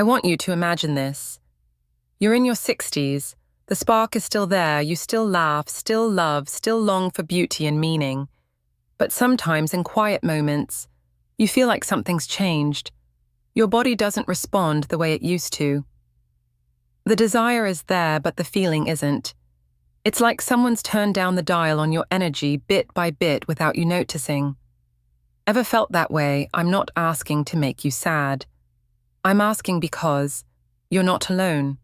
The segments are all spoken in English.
I want you to imagine this. You're in your 60s. The spark is still there. You still laugh, still love, still long for beauty and meaning. But sometimes in quiet moments, you feel like something's changed. Your body doesn't respond the way it used to. The desire is there, but the feeling isn't. It's like someone's turned down the dial on your energy bit by bit without you noticing. Ever felt that way? I'm not asking to make you sad. I'm asking because you're not alone.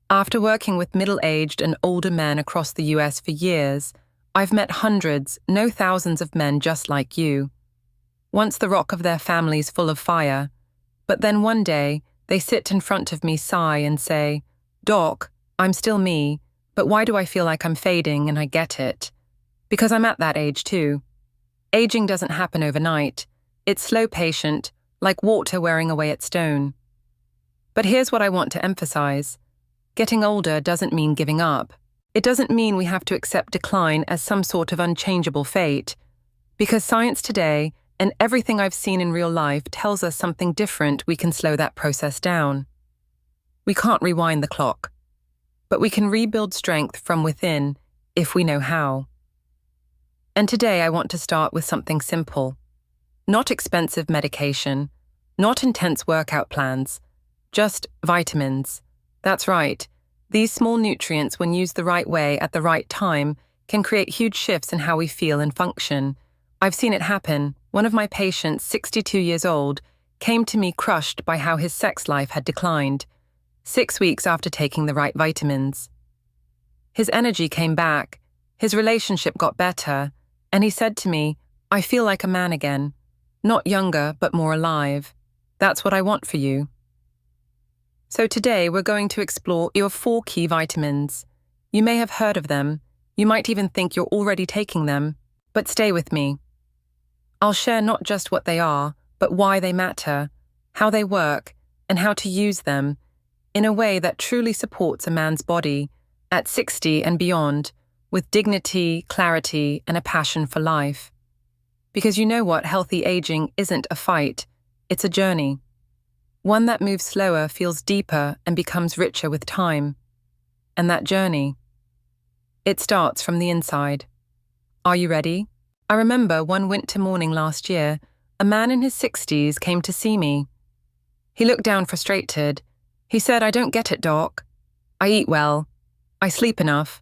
After working with middle-aged and older men across the US for years, I've met hundreds, no thousands of men just like you. Once the rock of their family's full of fire, but then one day they sit in front of me, sigh and say, "Doc, I'm still me, but why do I feel like I'm fading?" And I get it. Because I'm at that age too. Aging doesn't happen overnight. It's slow, patient, like water wearing away at stone. But here's what I want to emphasize. Getting older doesn't mean giving up. It doesn't mean we have to accept decline as some sort of unchangeable fate. Because science today, and everything I've seen in real life, tells us something different. We can slow that process down. We can't rewind the clock, but we can rebuild strength from within if we know how. And today I want to start with something simple. Not expensive medication, not intense workout plans, just vitamins. That's right. These small nutrients, when used the right way at the right time, can create huge shifts in how we feel and function. I've seen it happen. One of my patients, 62 years old, came to me crushed by how his sex life had declined, 6 weeks after taking the right vitamins. His energy came back, his relationship got better, and he said to me, "I feel like a man again. Not younger, but more alive. That's what I want for you." So today we're going to explore your 4 key vitamins. You may have heard of them. You might even think you're already taking them. But stay with me. I'll share not just what they are, but why they matter, how they work, and how to use them in a way that truly supports a man's body at 60 and beyond, with dignity, clarity, and a passion for life. Because you know what? Healthy aging isn't a fight, it's a journey. One that moves slower, feels deeper, and becomes richer with time. And that journey, it starts from the inside. Are you ready? I remember one winter morning last year, a man in his 60s came to see me. He looked down frustrated. He said, "I don't get it, Doc. I eat well, I sleep enough,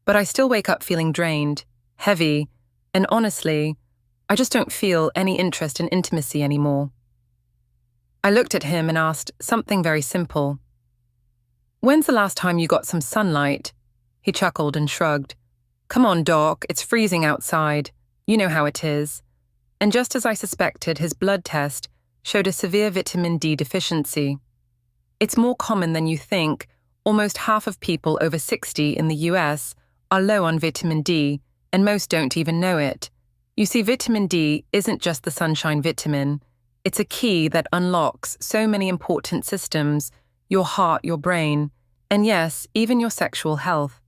but I still wake up feeling drained, heavy, and honestly, I just don't feel any interest in intimacy anymore." I looked at him and asked something very simple. "When's the last time you got some sunlight?" He chuckled and shrugged. "Come on, Doc, it's freezing outside. You know how it is." And just as I suspected, his blood test showed a severe vitamin D deficiency. It's more common than you think. Almost half of people over 60 in the US are low on vitamin D, and most don't even know it. You see, vitamin D isn't just the sunshine vitamin. It's a key that unlocks so many important systems, your heart, your brain, and yes, even your sexual health.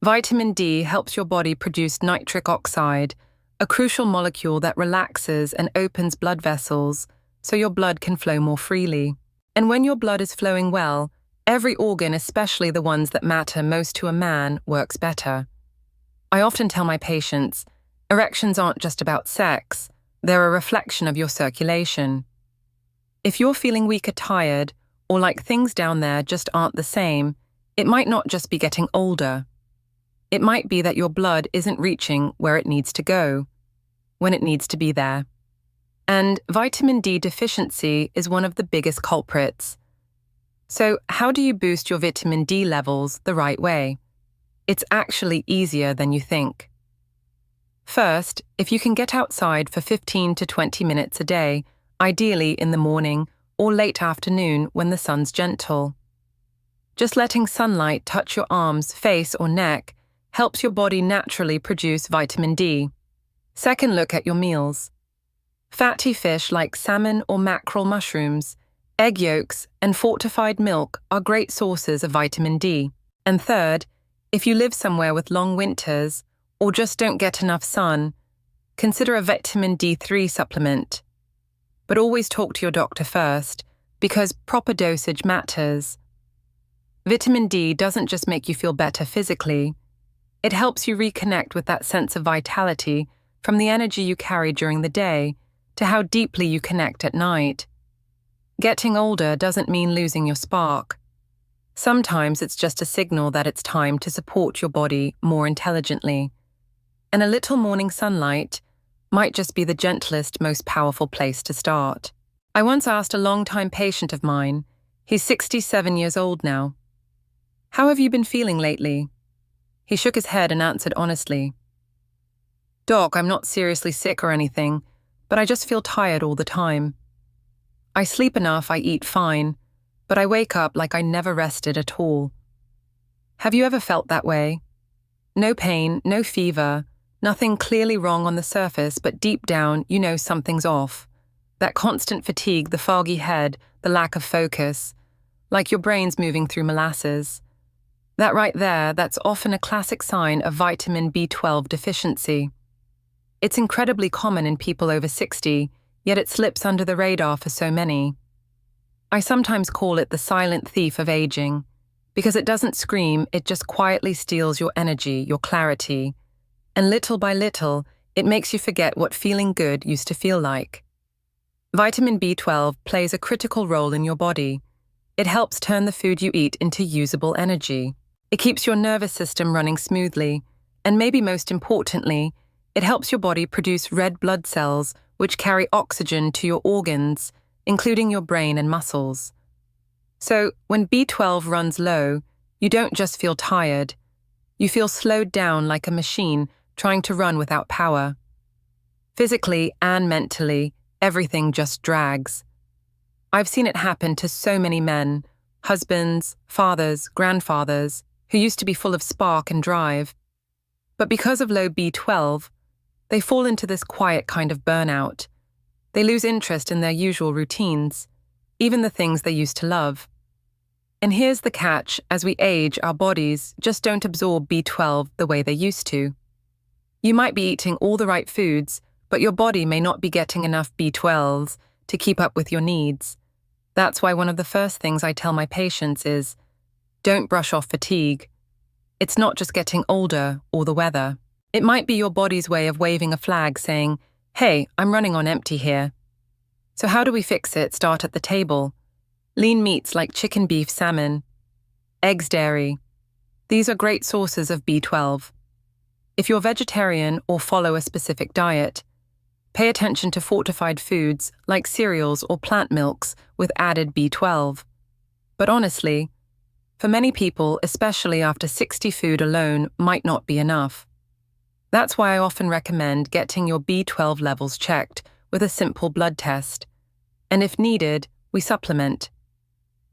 Vitamin D helps your body produce nitric oxide, a crucial molecule that relaxes and opens blood vessels so your blood can flow more freely. And when your blood is flowing well, every organ, especially the ones that matter most to a man, works better. I often tell my patients, erections aren't just about sex, they're a reflection of your circulation. If you're feeling weak or tired, or like things down there just aren't the same, it might not just be getting older. It might be that your blood isn't reaching where it needs to go, when it needs to be there. And vitamin D deficiency is one of the biggest culprits. So how do you boost your vitamin D levels the right way? It's actually easier than you think. First, if you can get outside for 15 to 20 minutes a day, ideally in the morning or late afternoon when the sun's gentle. Just letting sunlight touch your arms, face, or neck helps your body naturally produce vitamin D. Second, look at your meals. Fatty fish like salmon or mackerel mushrooms, egg yolks, and fortified milk are great sources of vitamin D. And third, if you live somewhere with long winters or just don't get enough sun, consider a vitamin D3 supplement. But always talk to your doctor first. because proper dosage matters. Vitamin D doesn't just make you feel better physically, it helps you reconnect with that sense of vitality from the energy you carry during the day to how deeply you connect at night. Getting older doesn't mean losing your spark. Sometimes it's just a signal that it's time to support your body more intelligently. And a little morning sunlight might just be the gentlest, most powerful place to start. I once asked a long-time patient of mine, he's 67 years old now, "How have you been feeling lately?" He shook his head and answered honestly, "Doc, I'm not seriously sick or anything, but I just feel tired all the time. I sleep enough, I eat fine, but I wake up like I never rested at all." Have you ever felt that way? No pain, no fever, nothing clearly wrong on the surface, but deep down you know something's off. That constant fatigue, the foggy head, the lack of focus, like your brain's moving through molasses. That right there, that's often a classic sign of vitamin B12 deficiency. It's incredibly common in people over 60, yet it slips under the radar for so many. I sometimes call it the silent thief of aging, because it doesn't scream, it just quietly steals your energy, your clarity, and little by little, it makes you forget what feeling good used to feel like. Vitamin B12 plays a critical role in your body. It helps turn the food you eat into usable energy. It keeps your nervous system running smoothly, and maybe most importantly, it helps your body produce red blood cells which carry oxygen to your organs, including your brain and muscles. So, when B12 runs low, you don't just feel tired. You feel slowed down like a machine trying to run without power. Physically and mentally, everything just drags. I've seen it happen to so many men, husbands, fathers, grandfathers, who used to be full of spark and drive. But because of low B12, they fall into this quiet kind of burnout. They lose interest in their usual routines, even the things they used to love. And here's the catch: as we age, our bodies just don't absorb B12 the way they used to. You might be eating all the right foods, but your body may not be getting enough B12s to keep up with your needs. That's why one of the first things I tell my patients is, don't brush off fatigue. It's not just getting older or the weather. It might be your body's way of waving a flag saying, "Hey, I'm running on empty here." So how do we fix it? Start at the table. Lean meats like chicken, beef, salmon, eggs, dairy. These are great sources of B12. If you're vegetarian or follow a specific diet, pay attention to fortified foods like cereals or plant milks with added B12. But honestly, for many people, especially after 60, food alone might not be enough. That's why I often recommend getting your B12 levels checked with a simple blood test. And if needed, we supplement.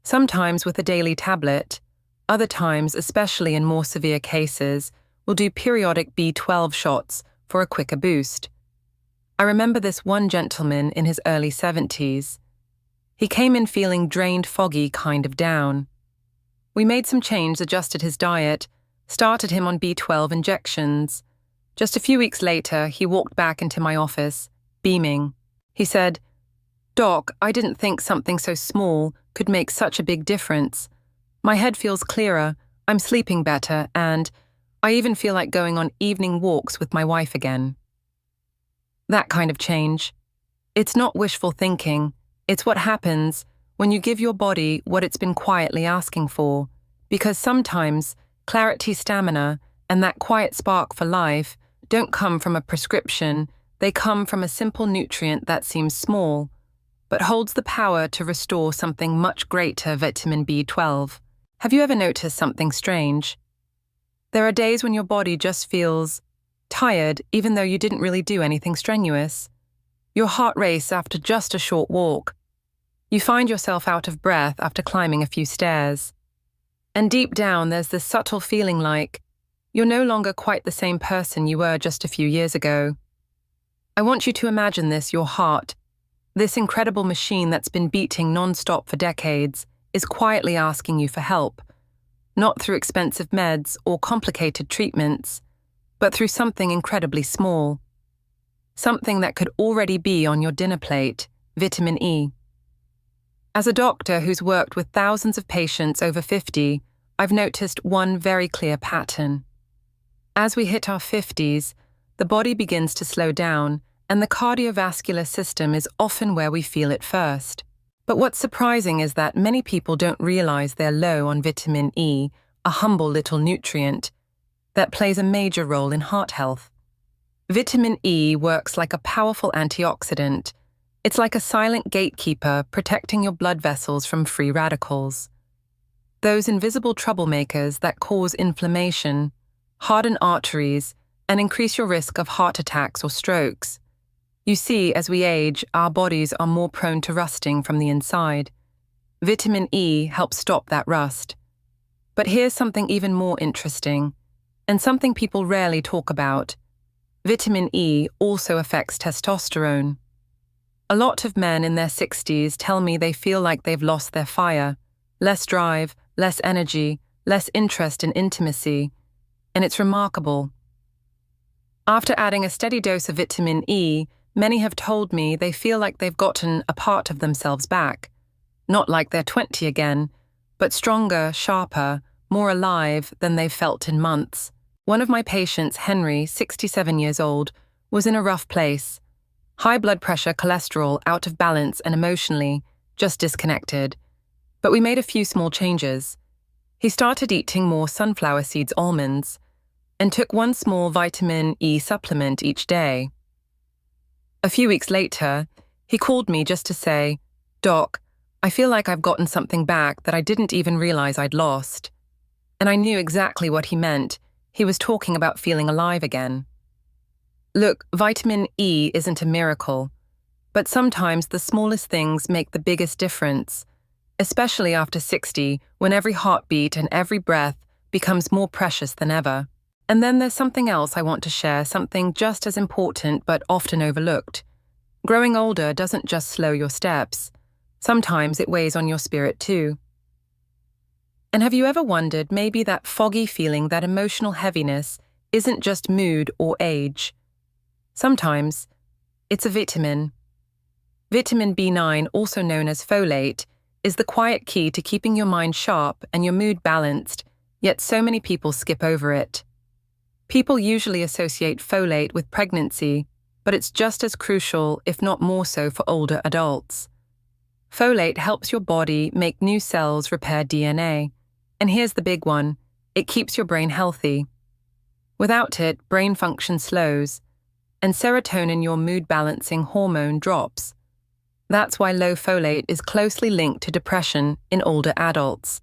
Sometimes with a daily tablet, other times, especially in more severe cases, we'll do periodic B12 shots for a quicker boost. I remember this one gentleman in his early 70s. He came in feeling drained, foggy, kind of down. We made some change, adjusted his diet, started him on B12 injections. Just a few weeks later, he walked back into my office, beaming. He said, "Doc, I didn't think something so small could make such a big difference. My head feels clearer, I'm sleeping better, and I even feel like going on evening walks with my wife again." That kind of change. It's not wishful thinking, it's what happens when you give your body what it's been quietly asking for, because sometimes clarity, stamina, and that quiet spark for life don't come from a prescription, they come from a simple nutrient that seems small, but holds the power to restore something much greater: vitamin B12. Have you ever noticed something strange? There are days when your body just feels tired even though you didn't really do anything strenuous. Your heart races after just a short walk. You find yourself out of breath after climbing a few stairs. And deep down there's this subtle feeling like you're no longer quite the same person you were just a few years ago. I want you to imagine this: your heart, this incredible machine that's been beating non-stop for decades, is quietly asking you for help. Not through expensive meds or complicated treatments, but through something incredibly small. Something that could already be on your dinner plate: vitamin E. As a doctor who's worked with thousands of patients over 50, I've noticed one very clear pattern. As we hit our 50s, the body begins to slow down, and the cardiovascular system is often where we feel it first. But what's surprising is that many people don't realize they're low on vitamin E, a humble little nutrient that plays a major role in heart health. Vitamin E works like a powerful antioxidant. It's like a silent gatekeeper protecting your blood vessels from free radicals. Those invisible troublemakers that cause inflammation, harden arteries, and increase your risk of heart attacks or strokes. You see, as we age, our bodies are more prone to rusting from the inside. Vitamin E helps stop that rust. But here's something even more interesting, and something people rarely talk about. Vitamin E also affects testosterone. A lot of men in their 60s tell me they feel like they've lost their fire, less drive, less energy, less interest in intimacy, and it's remarkable. After adding a steady dose of vitamin E, many have told me they feel like they've gotten a part of themselves back. Not like they're 20 again, but stronger, sharper, more alive than they've felt in months. One of my patients, Henry, 67 years old, was in a rough place. High blood pressure, cholesterol, out of balance, and emotionally just disconnected. But we made a few small changes. He started eating more sunflower seeds almonds and took one small vitamin E supplement each day. A few weeks later, he called me just to say, "Doc, I feel like I've gotten something back that I didn't even realize I'd lost." And I knew exactly what he meant. He was talking about feeling alive again. Look, vitamin E isn't a miracle, but sometimes the smallest things make the biggest difference, especially after 60, when every heartbeat and every breath becomes more precious than ever. And then there's something else I want to share, something just as important but often overlooked. Growing older doesn't just slow your steps. Sometimes it weighs on your spirit too. And have you ever wondered maybe that foggy feeling, that emotional heaviness, isn't just mood or age? Sometimes it's a vitamin. Vitamin B9, also known as folate, is the quiet key to keeping your mind sharp and your mood balanced, yet so many people skip over it. People usually associate folate with pregnancy, but it's just as crucial, if not more so, for older adults. Folate helps your body make new cells repair DNA. And here's the big one: it keeps your brain healthy. Without it, brain function slows, and serotonin, your mood-balancing hormone, drops. That's why low folate is closely linked to depression in older adults.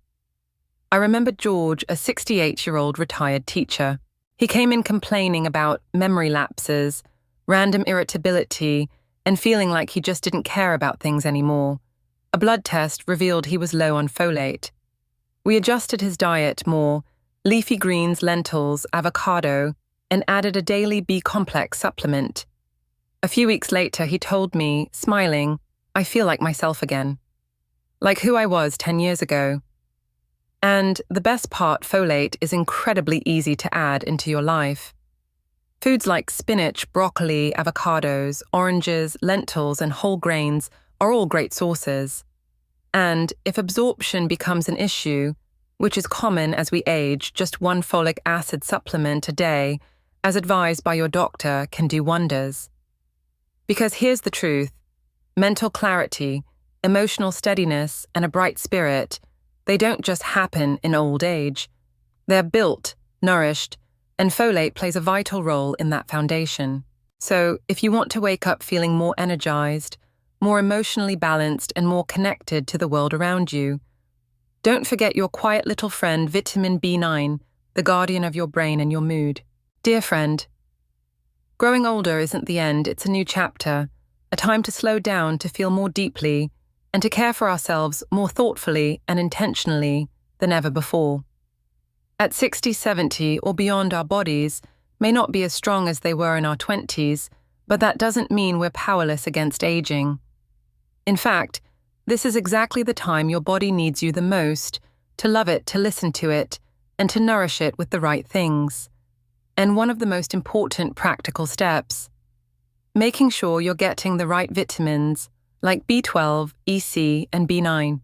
I remember George, a 68-year-old retired teacher. He came in complaining about memory lapses, random irritability, and feeling like he just didn't care about things anymore. A blood test revealed he was low on folate. We adjusted his diet more: leafy greens, lentils, avocado, and added a daily B-complex supplement. A few weeks later, he told me, smiling, "I feel like myself again. Like who I was 10 years ago." And the best part, folate is incredibly easy to add into your life. Foods like spinach, broccoli, avocados, oranges, lentils, and whole grains are all great sources. And if absorption becomes an issue, which is common as we age, just one folic acid supplement a day, as advised by your doctor, can do wonders. Because here's the truth: mental clarity, emotional steadiness, and a bright spirit, they don't just happen in old age. They're built, nourished, and folate plays a vital role in that foundation. So, if you want to wake up feeling more energized, more emotionally balanced, and more connected to the world around you, don't forget your quiet little friend, vitamin B9, the guardian of your brain and your mood. Dear friend, growing older isn't the end, it's a new chapter, a time to slow down, to feel more deeply, and to care for ourselves more thoughtfully and intentionally than ever before. At 60, 70, or beyond, our bodies may not be as strong as they were in our 20s, but that doesn't mean we're powerless against aging. In fact, this is exactly the time your body needs you the most, to love it, to listen to it, and to nourish it with the right things. And one of the most important practical steps: making sure you're getting the right vitamins, like B12, EC, and B9.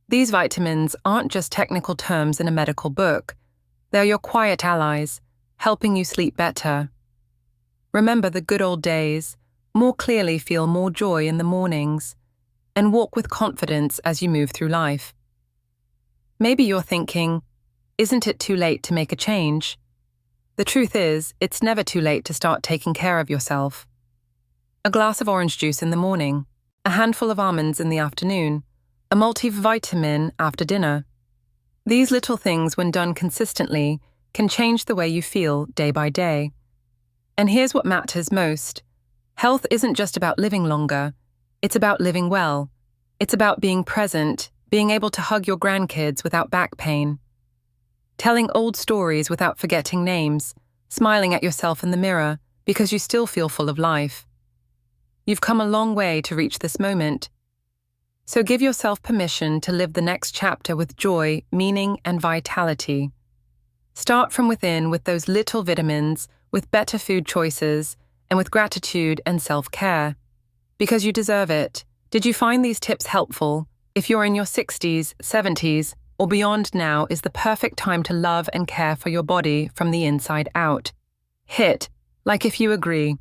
These vitamins aren't just technical terms in a medical book. They're your quiet allies, helping you sleep better. Remember the good old days, more clearly feel more joy in the mornings, and walk with confidence as you move through life. Maybe you're thinking, isn't it too late to make a change? The truth is, it's never too late to start taking care of yourself. A glass of orange juice in the morning, a handful of almonds in the afternoon, a multivitamin after dinner. These little things, when done consistently, can change the way you feel day by day. And here's what matters most. Health isn't just about living longer. It's about living well. It's about being present, being able to hug your grandkids without back pain, telling old stories without forgetting names, smiling at yourself in the mirror because you still feel full of life. You've come a long way to reach this moment. So give yourself permission to live the next chapter with joy, meaning, and vitality. Start from within with those little vitamins, with better food choices, and with gratitude and self-care. Because you deserve it. Did you find these tips helpful? If you're in your 60s, 70s, or beyond, now is the perfect time to love and care for your body from the inside out. Hit, like if you agree.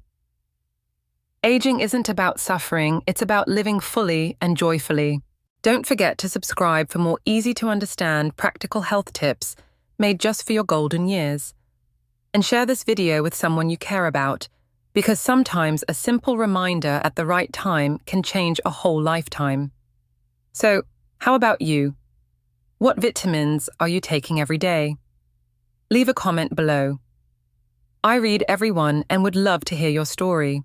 Aging isn't about suffering, it's about living fully and joyfully. Don't forget to subscribe for more easy-to-understand practical health tips made just for your golden years. And share this video with someone you care about, because sometimes a simple reminder at the right time can change a whole lifetime. So, how about you? What vitamins are you taking every day? Leave a comment below. I read every one and would love to hear your story.